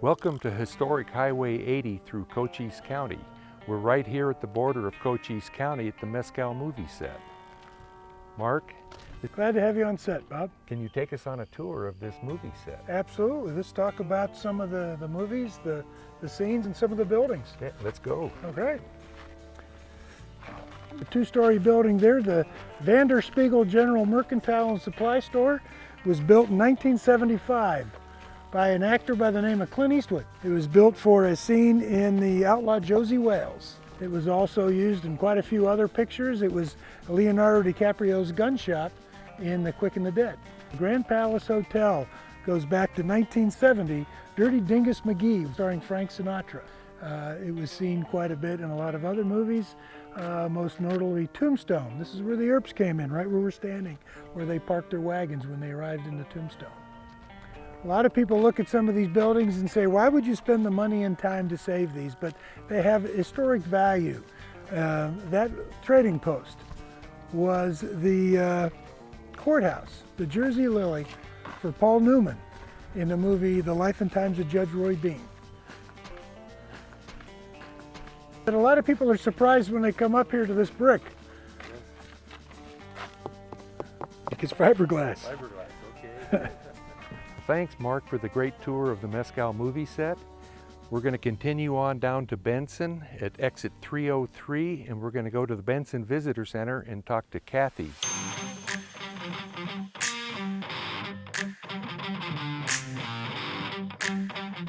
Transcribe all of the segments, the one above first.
Welcome to historic Highway 80 through Cochise County. We're right here at the border of Cochise County at the Mezcal Movie Set. Mark? Glad to have you on set, Bob. Can you take us on a tour of this movie set? Absolutely. Let's talk about some of the movies, the scenes, and some of the buildings. Yeah, let's go. Okay. The two-story building there, the Vander Spiegel General Mercantile and Supply Store, was built in 1975 by an actor by the name of Clint Eastwood. It was built for a scene in the Outlaw Josie Wales. It was also used in quite a few other pictures. It was Leonardo DiCaprio's gun shop in The Quick and the Dead. The Grand Palace Hotel goes back to 1970, Dirty Dingus McGee, starring Frank Sinatra. It was seen quite a bit in a lot of other movies, most notably Tombstone. This is where the Earps came in, right where we're standing, where they parked their wagons when they arrived in the Tombstone. A lot of people look at some of these buildings and say, why would you spend the money and time to save these? But they have historic value. That trading post was the courthouse, the Jersey Lily, for Paul Newman in the movie The Life and Times of Judge Roy Bean. But a lot of people are surprised when they come up here to this brick. It's fiberglass. Fiberglass, okay. Thanks, Mark, for the great tour of the Mezcal Movie Set. We're going to continue on down to Benson at exit 303, and we're going to go to the Benson Visitor Center and talk to Kathy.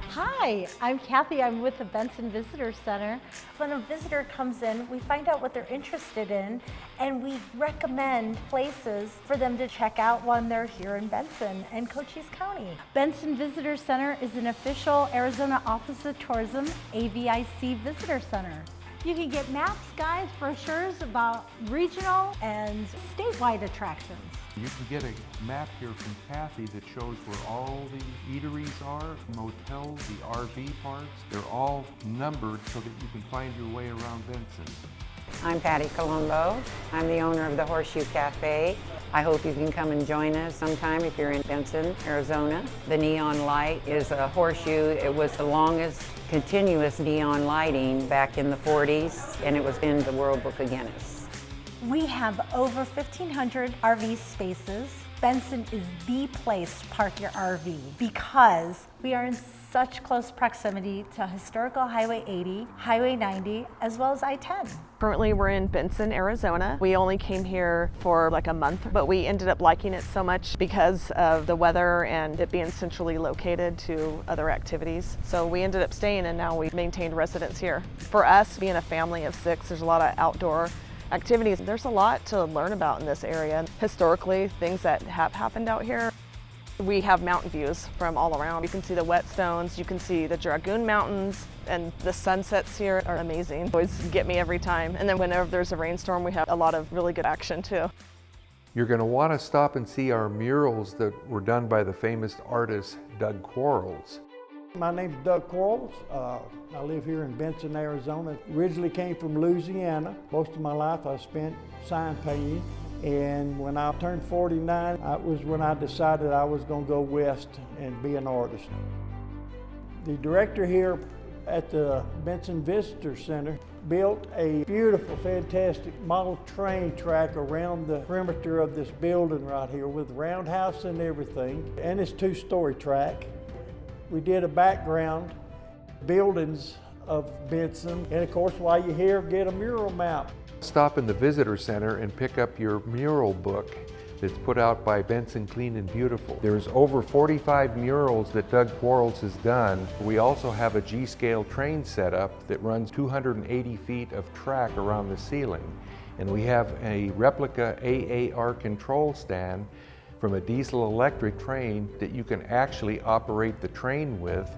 Hi, I'm Kathy. I'm with the Benson Visitor Center. When a visitor comes in, we find out what they're interested in, and we recommend places for them to check out when they're here in Benson and Cochise County. Benson Visitor Center is an official Arizona Office of Tourism AVIC Visitor Center. You can get maps, guides, brochures about regional and statewide attractions. You can get a map here from Kathy that shows where all the eateries are, motels, the RV parks. They're all numbered so that you can find your way around Benson. I'm Patty Colombo. I'm the owner of the Horseshoe Cafe. I hope you can come and join us sometime if you're in Benson, Arizona. The neon light is a horseshoe. It was the longest continuous neon lighting back in the 40s, and it was in the World Book of Guinness. We have over 1,500 RV spaces. Benson is the place to park your RV because we are in such close proximity to historical Highway 80, Highway 90, as well as I-10. Currently we're in Benson, Arizona. We only came here for like a month, but we ended up liking it so much because of the weather and it being centrally located to other activities. So we ended up staying, and now we've maintained residence here. For us, being a family of 6, there's a lot of outdoor activities. There's a lot to learn about in this area. Historically, things that have happened out here. We have mountain views from all around. You can see the whetstones, you can see the Dragoon Mountains, and the sunsets here are amazing. Always get me every time. And then whenever there's a rainstorm, we have a lot of really good action too. You're going to want to stop and see our murals that were done by the famous artist Doug Quarles. My name's Doug Quarles. I live here in Benson, Arizona. Originally came from Louisiana. Most of my life I spent sign painting. And when I turned 49, that was when I decided I was going to go west and be an artist. The director here at the Benson Visitor Center built a beautiful, fantastic model train track around the perimeter of this building right here with roundhouse and everything. And it's 2-story track. We did a background buildings of Benson, and of course while you're here, get a mural map. Stop in the Visitor Center and pick up your mural book that's put out by Benson Clean and Beautiful. There's over 45 murals that Doug Quarles has done. We also have a G-scale train setup that runs 280 feet of track around the ceiling. And we have a replica AAR control stand from a diesel electric train that you can actually operate the train with.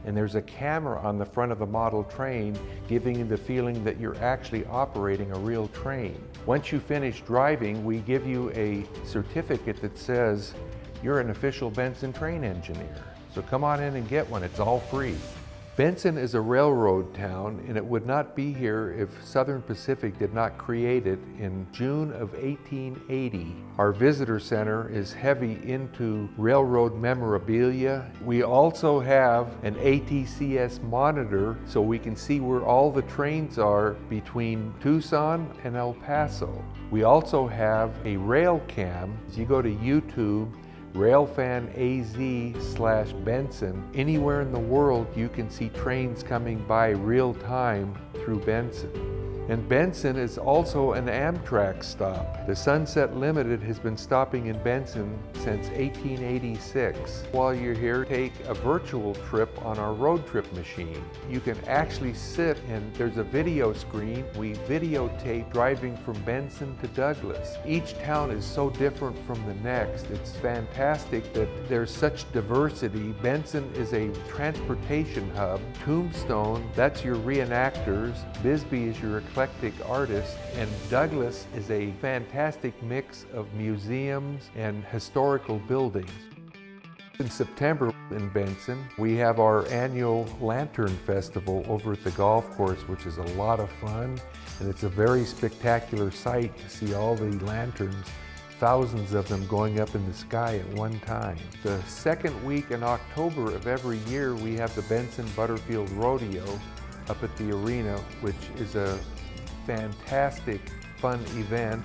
And there's a camera on the front of the model train giving you the feeling that you're actually operating a real train. Once you finish driving, we give you a certificate that says you're an official Benson train engineer. So come on in and get one, it's all free. Benson is a railroad town, and it would not be here if Southern Pacific did not create it in June of 1880. Our visitor center is heavy into railroad memorabilia. We also have an ATCS monitor so we can see where all the trains are between Tucson and El Paso. We also have a rail cam. As you go to YouTube, RailFanAZ/Benson. Anywhere in the world you can see trains coming by real time through Benson. And Benson is also an Amtrak stop. The Sunset Limited has been stopping in Benson since 1886. While you're here, take a virtual trip on our road trip machine. You can actually sit and there's a video screen. We videotape driving from Benson to Douglas. Each town is so different from the next. It's fantastic that there's such diversity. Benson is a transportation hub. Tombstone, that's your reenactors. Bisbee is your eclectic artist, and Douglas is a fantastic mix of museums and historical buildings. In September in Benson, we have our annual Lantern Festival over at the golf course, which is a lot of fun, and it's a very spectacular sight to see all the lanterns, thousands of them going up in the sky at one time. The second week in October of every year, we have the Benson Butterfield Rodeo up at the arena, which is a fantastic, fun event.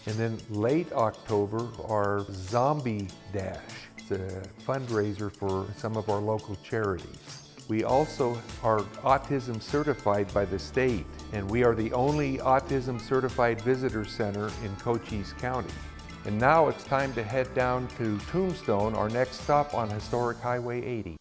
And then late October, our Zombie Dash. It's a fundraiser for some of our local charities. We also are autism certified by the state, and we are the only autism certified visitor center in Cochise County. And now it's time to head down to Tombstone, our next stop on Historic Highway 80.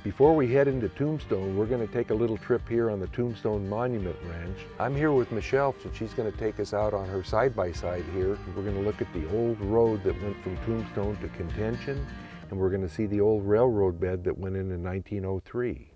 Before we head into Tombstone, we're going to take a little trip here on the Tombstone Monument Ranch. I'm here with Michelle, and she's going to take us out on her side-by-side here. We're going to look at the old road that went from Tombstone to Contention, and we're going to see the old railroad bed that went in 1903.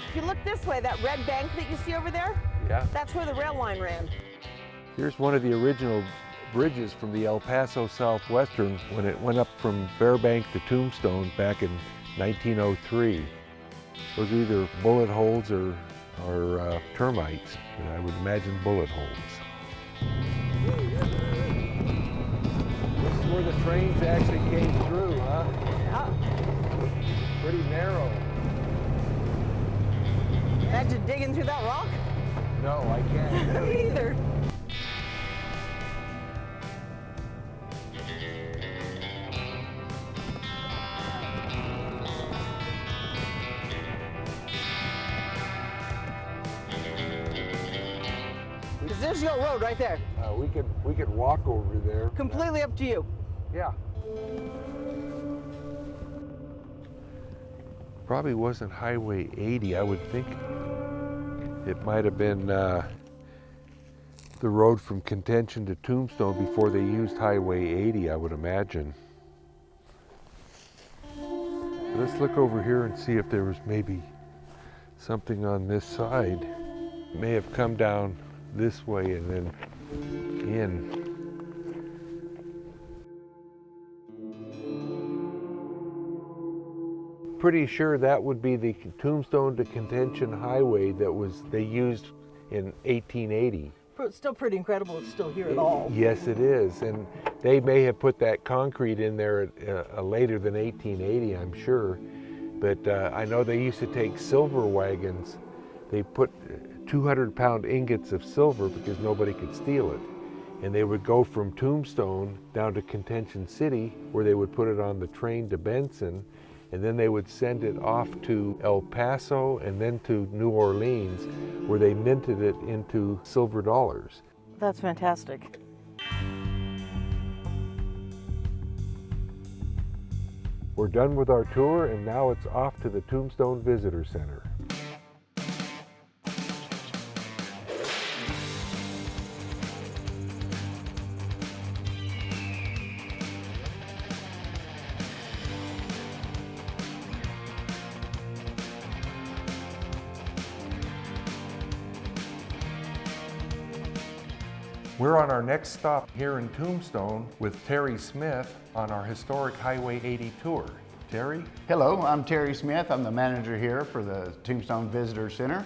If you look this way, that red bank that you see over there, Yeah. that's where the rail line ran. Here's one of the original bridges from the El Paso Southwestern when it went up from Fairbank to Tombstone back in 1903. Those are either bullet holes or termites, and I would imagine bullet holes. This is where the trains actually came through, huh? Yeah. Pretty narrow. Imagine digging through that rock. No, I can't. Me either. Because there's your road right there. We could walk over there. Completely up to you. Yeah. Probably wasn't Highway 80. I would think it might have been the road from Contention to Tombstone before they used Highway 80, I would imagine. Let's look over here and see if there was maybe something on this side. It may have come down this way and then in. Pretty sure that would be the Tombstone to Contention Highway that they used in 1880. It's still pretty incredible it's still here at all. Yes, it is, and they may have put that concrete in there later than 1880, I'm sure. But I know they used to take silver wagons. They put 200-pound ingots of silver because nobody could steal it. And they would go from Tombstone down to Contention City, where they would put it on the train to Benson, and then they would send it off to El Paso and then to New Orleans, where they minted it into silver dollars. That's fantastic. We're done with our tour, and now it's off to the Tombstone Visitor Center. We're on our next stop here in Tombstone with Terry Smith on our historic Highway 80 tour. Terry? Hello, I'm Terry Smith. I'm the manager here for the Tombstone Visitor Center.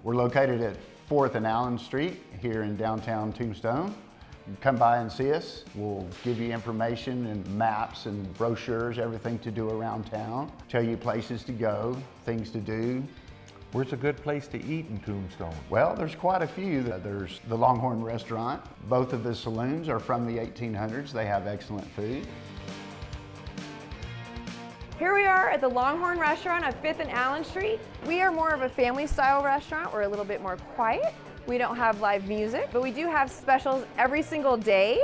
We're located at 4th and Allen Street here in downtown Tombstone. You come by and see us. We'll give you information and maps and brochures, everything to do around town. Tell you places to go, things to do. Where's a good place to eat in Tombstone? Well, there's quite a few. There's the Longhorn Restaurant. Both of the saloons are from the 1800s. They have excellent food. Here we are at the Longhorn Restaurant on 5th and Allen Street. We are more of a family-style restaurant. We're a little bit more quiet. We don't have live music, but we do have specials every single day.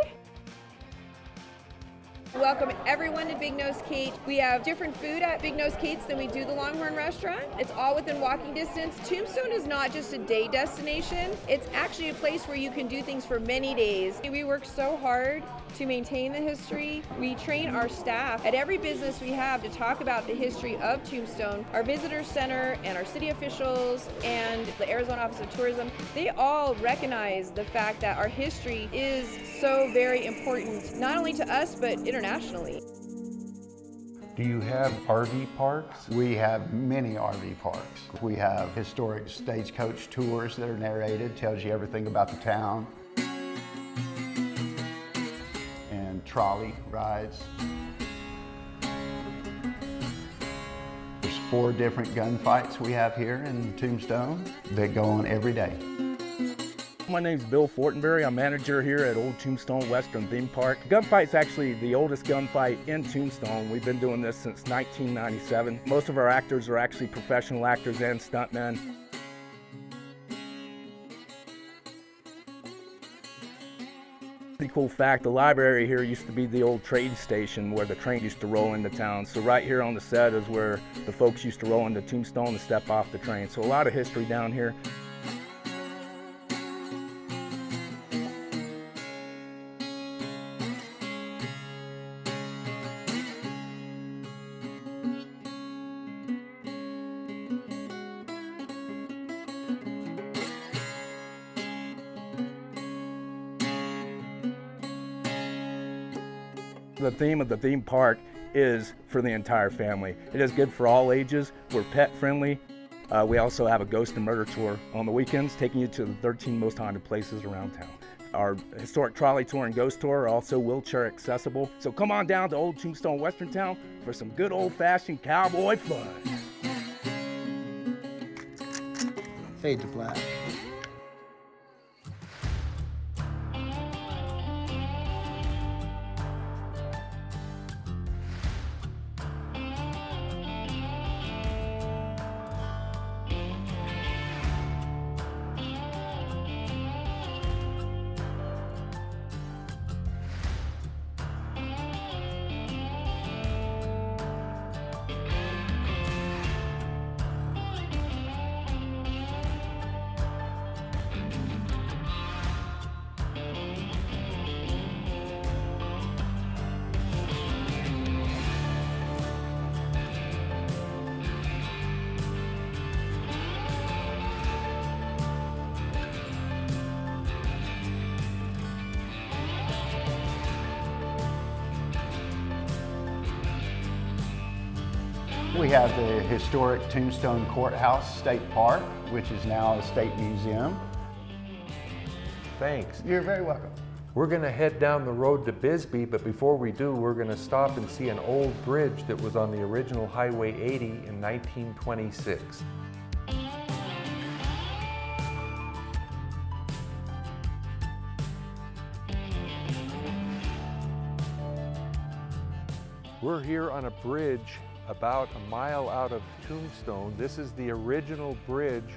Welcome everyone to Big Nose Kate's. We have different food at Big Nose Kate's than we do the Longhorn Restaurant. It's all within walking distance. Tombstone is not just a day destination. It's actually a place where you can do things for many days. We work so hard to maintain the history. We train our staff at every business we have to talk about the history of Tombstone. Our visitor center and our city officials and the Arizona Office of Tourism, they all recognize the fact that our history is so very important, not only to us, but internationally. Do you have RV parks? We have many RV parks. We have historic stagecoach tours that are narrated, tells you everything about the town. And trolley rides. There's 4 different gunfights we have here in Tombstone that go on every day. My name's Bill Fortenberry. I'm manager here at Old Tombstone Western Theme Park. Gunfight's actually the oldest gunfight in Tombstone. We've been doing this since 1997. Most of our actors are actually professional actors and stuntmen. Pretty cool fact, the library here used to be the old trade station where the train used to roll into town. So right here on the set is where the folks used to roll into Tombstone and step off the train. So a lot of history down here. The theme of the theme park is for the entire family. It is good for all ages. We're pet friendly. We also have a ghost and murder tour on the weekends, taking you to the 13 most haunted places around town. Our historic trolley tour and ghost tour are also wheelchair accessible. So come on down to Old Tombstone Western Town for some good old-fashioned cowboy fun. Fade to black. We have the historic Tombstone Courthouse State Park, which is now a state museum. Thanks. You're very welcome. We're gonna head down the road to Bisbee, but before we do, we're gonna stop and see an old bridge that was on the original Highway 80 in 1926. We're here on a bridge about a mile out of Tombstone. This is the original bridge.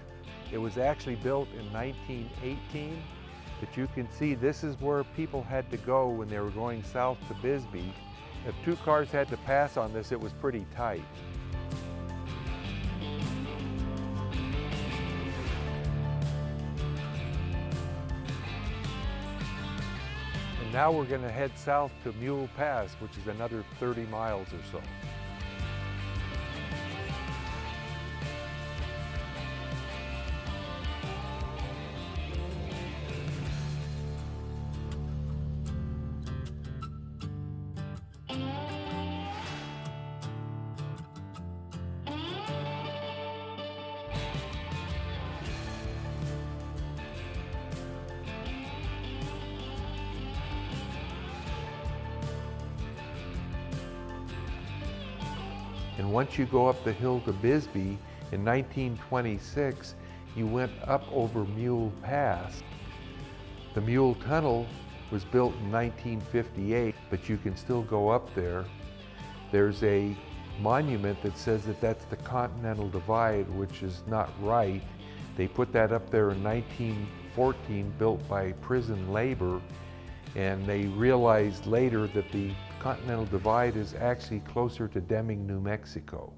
It was actually built in 1918, but you can see this is where people had to go when they were going south to Bisbee. If two cars had to pass on this, it was pretty tight. And now we're going to head south to Mule Pass, which is another 30 miles or so. And once you go up the hill to Bisbee, in 1926, you went up over Mule Pass. The Mule Tunnel was built in 1958, but you can still go up there. There's a monument that says that that's the Continental Divide, which is not right. They put that up there in 1914, built by prison labor, and they realized later that the Continental Divide is actually closer to Deming, New Mexico.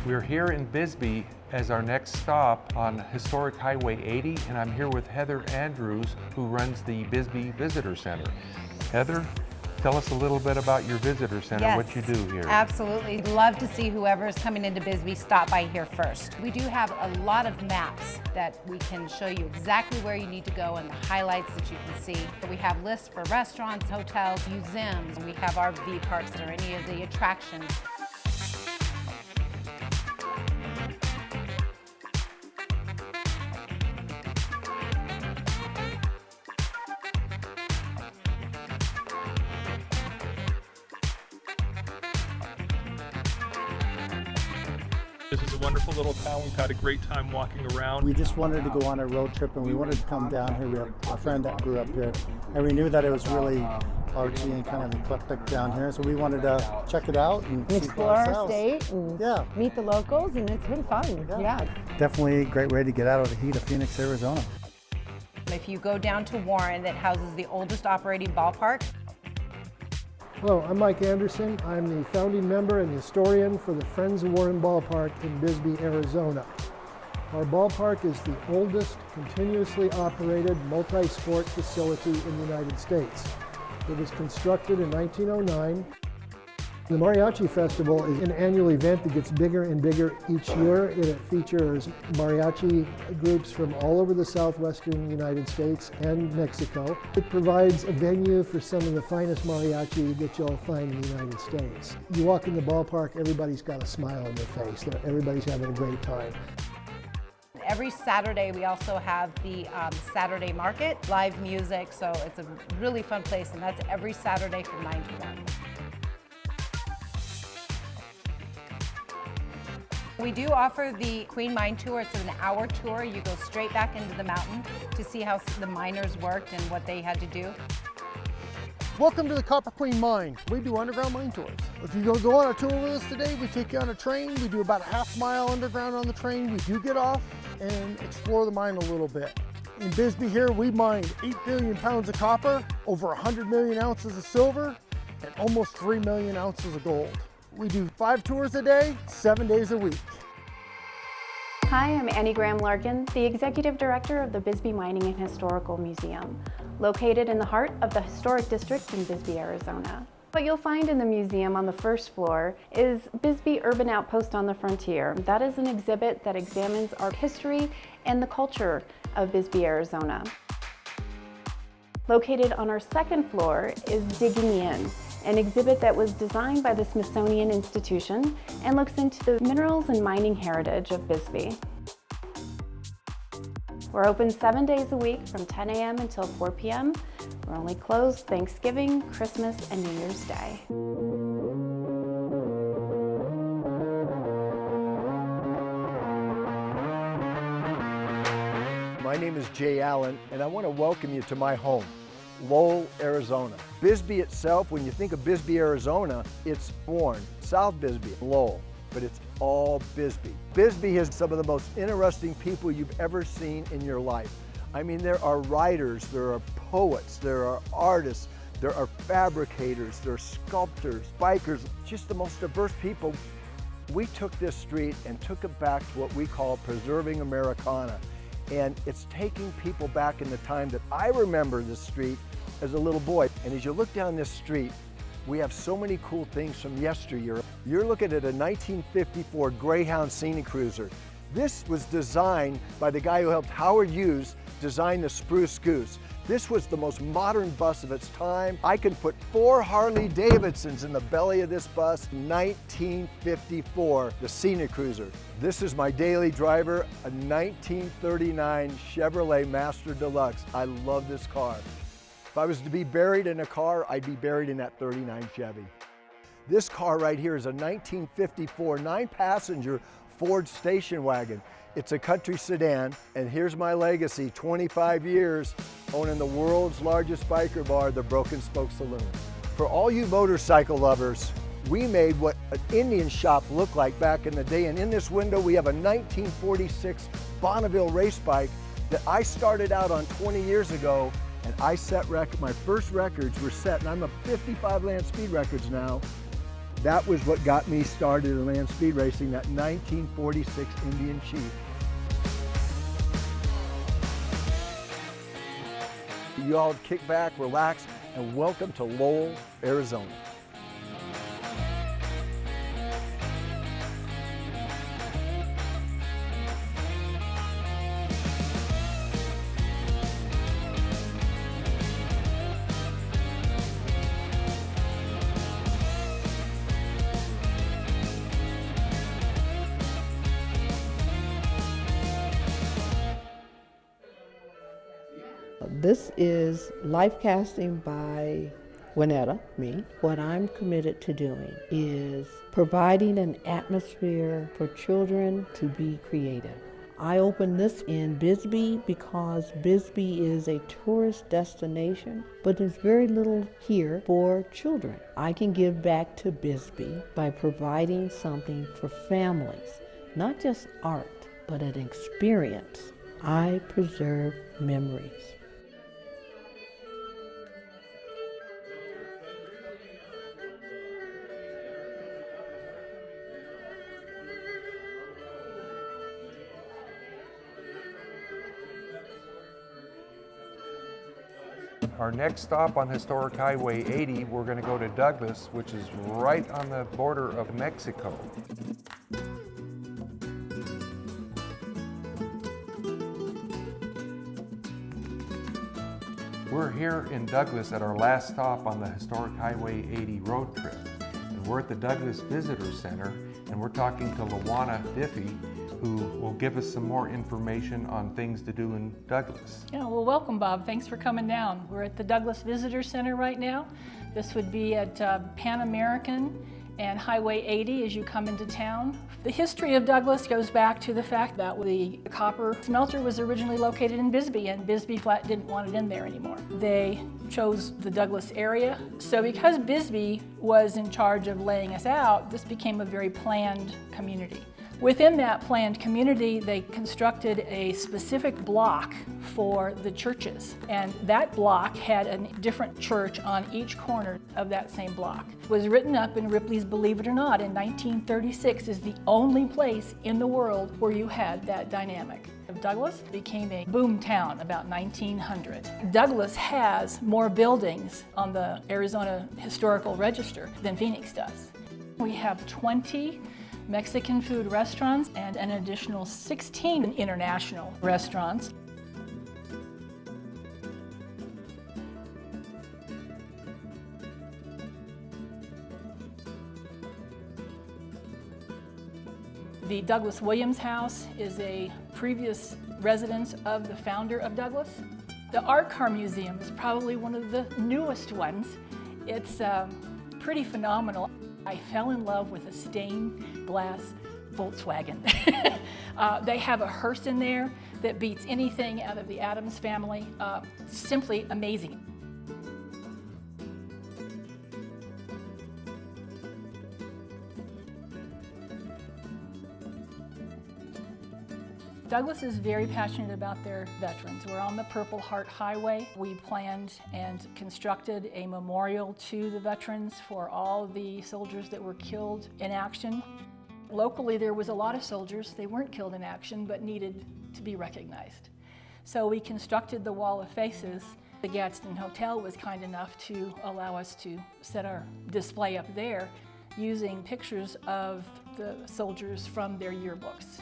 We're here in Bisbee as our next stop on historic Highway 80, and I'm here with Heather Andrews, who runs the Bisbee Visitor Center. Heather, tell us a little bit about your visitor center, Yes, what you do here. Absolutely. Love to see whoever is coming into Bisbee stop by here first. We do have a lot of maps that we can show you exactly where you need to go and the highlights that you can see. We have lists for restaurants, hotels, museums. We have RV parks or any of the attractions. This is a wonderful little town. We've had a great time walking around. We just wanted to go on a road trip and we wanted to come down here. We have a friend that grew up here and we knew that it was really artsy and kind of eclectic down here. So we wanted to check it out and see for explore our ourselves. state and meet the locals, and it's been fun. Yeah. Definitely a great way to get out of the heat of Phoenix, Arizona. If you go down to Warren, that houses the oldest operating ballpark. Hello, I'm Mike Anderson. I'm the founding member and historian for the Friends of Warren Ballpark in Bisbee, Arizona. Our ballpark is the oldest continuously operated multi-sport facility in the United States. It was constructed in 1909. The Mariachi Festival is an annual event that gets bigger and bigger each year. It features mariachi groups from all over the southwestern United States and Mexico. It provides a venue for some of the finest mariachi that you'll find in the United States. You walk in the ballpark, everybody's got a smile on their face. Everybody's having a great time. Every Saturday, we also have the Saturday Market, live music, so it's a really fun place, and that's every Saturday from 9 to 1. We do offer the Queen Mine Tour. It's an hour tour. You go straight back into the mountain to see how the miners worked and what they had to do. Welcome to the Copper Queen Mine. We do underground mine tours. If you go on a tour with us today, we take you on a train. We do about a half mile underground on the train. We do get off and explore the mine a little bit. In Bisbee here, we mined 8 billion pounds of copper, over 100 million ounces of silver, and almost 3 million ounces of gold. We do 5 tours a day, 7 days a week. Hi, I'm Annie Graham Larkin, the Executive Director of the Bisbee Mining and Historical Museum, located in the heart of the Historic District in Bisbee, Arizona. What you'll find in the museum on the first floor is Bisbee Urban Outpost on the Frontier. That is an exhibit that examines our history and the culture of Bisbee, Arizona. Located on our second floor is Digging In, an exhibit that was designed by the Smithsonian Institution and looks into the minerals and mining heritage of Bisbee. We're open 7 days a week from 10 a.m. until 4 p.m. We're only closed Thanksgiving, Christmas, and New Year's Day. My name is Jay Allen, and I want to welcome you to my home, Lowell, Arizona. Bisbee itself, when you think of Bisbee, Arizona, it's Warren, South Bisbee, Lowell, but it's all Bisbee. Bisbee has some of the most interesting people you've ever seen in your life. I mean, there are writers, there are poets, there are artists, there are fabricators, there are sculptors, bikers, just the most diverse people. We took this street and took it back to what we call preserving Americana. And it's taking people back in the time that I remember this street as a little boy. And as you look down this street, we have so many cool things from yesteryear. You're looking at a 1954 Greyhound Scenic Cruiser. This was designed by the guy who helped Howard Hughes design the Spruce Goose. This was the most modern bus of its time. I can put 4 Harley Davidsons in the belly of this bus. 1954, the Scenic Cruiser. This is my daily driver, a 1939 Chevrolet Master Deluxe. I love this car. If I was to be buried in a car, I'd be buried in that 39 Chevy. This car right here is a 1954 9-passenger Ford station wagon. It's a country sedan, and here's my legacy, 25 years owning the world's largest biker bar, the Broken Spoke Saloon. For all you motorcycle lovers, we made what an Indian shop looked like back in the day, and in this window we have a 1946 Bonneville race bike that I started out on 20 years ago, and I set my first records were set, and I'm a 55 land speed records now. That was what got me started in land speed racing, that 1946 Indian Chief. You all kick back, relax, and welcome to Lowell, Arizona. This is life casting by Winetta, me. What I'm committed to doing is providing an atmosphere for children to be creative. I opened this in Bisbee because Bisbee is a tourist destination, but there's very little here for children. I can give back to Bisbee by providing something for families, not just art, but an experience. I preserve memories. Our next stop on Historic Highway 80, we're going to go to Douglas, which is right on the border of Mexico. We're here in Douglas at our last stop on the Historic Highway 80 road trip. And we're at the Douglas Visitor Center, and we're talking to Lawana Diffie, who will give us some more information on things to do in Douglas. Yeah, well, welcome, Bob. Thanks for coming down. We're at the Douglas Visitor Center right now. This would be at Pan American and Highway 80 as you come into town. The history of Douglas goes back to the fact that the copper smelter was originally located in Bisbee, and Bisbee Flat didn't want it in there anymore. They chose the Douglas area. So because Bisbee was in charge of laying us out, this became a very planned community. Within that planned community, they constructed a specific block for the churches, and that block had a different church on each corner of that same block. It was written up in Ripley's Believe It or Not in 1936 is the only place in the world where you had that dynamic. Douglas became a boom town about 1900. Douglas has more buildings on the Arizona Historical Register than Phoenix does. We have 20 Mexican food restaurants and an additional 16 international restaurants. The Douglas Williams House is a previous residence of the founder of Douglas. The Art Car Museum is probably one of the newest ones. It's pretty phenomenal. I fell in love with a stained glass Volkswagen. They have a hearse in there that beats anything out of the Addams family. Simply amazing. Douglas is very passionate about their veterans. We're on the Purple Heart Highway. We planned and constructed a memorial to the veterans for all the soldiers that were killed in action. Locally, there was a lot of soldiers. They weren't killed in action, but needed to be recognized. So we constructed the Wall of Faces. The Gadsden Hotel was kind enough to allow us to set our display up there using pictures of the soldiers from their yearbooks.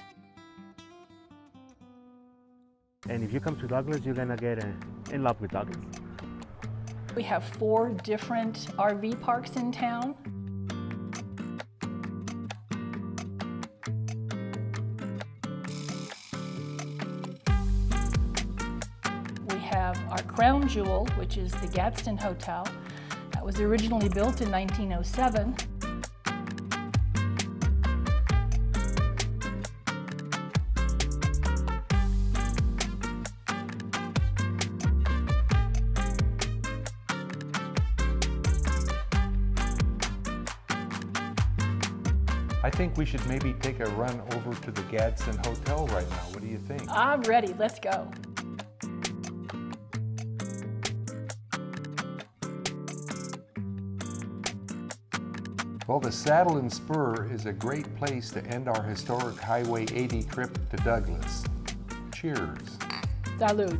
And if you come to Douglas, you're gonna get in love with Douglas. We have 4 different RV parks in town. We have our crown jewel, which is the Gadsden Hotel. That was originally built in 1907. I think we should maybe take a run over to the Gadsden Hotel right now. What do you think? I'm ready, let's go. Well, the Saddle and Spur is a great place to end our historic Highway 80 trip to Douglas. Cheers. Salud.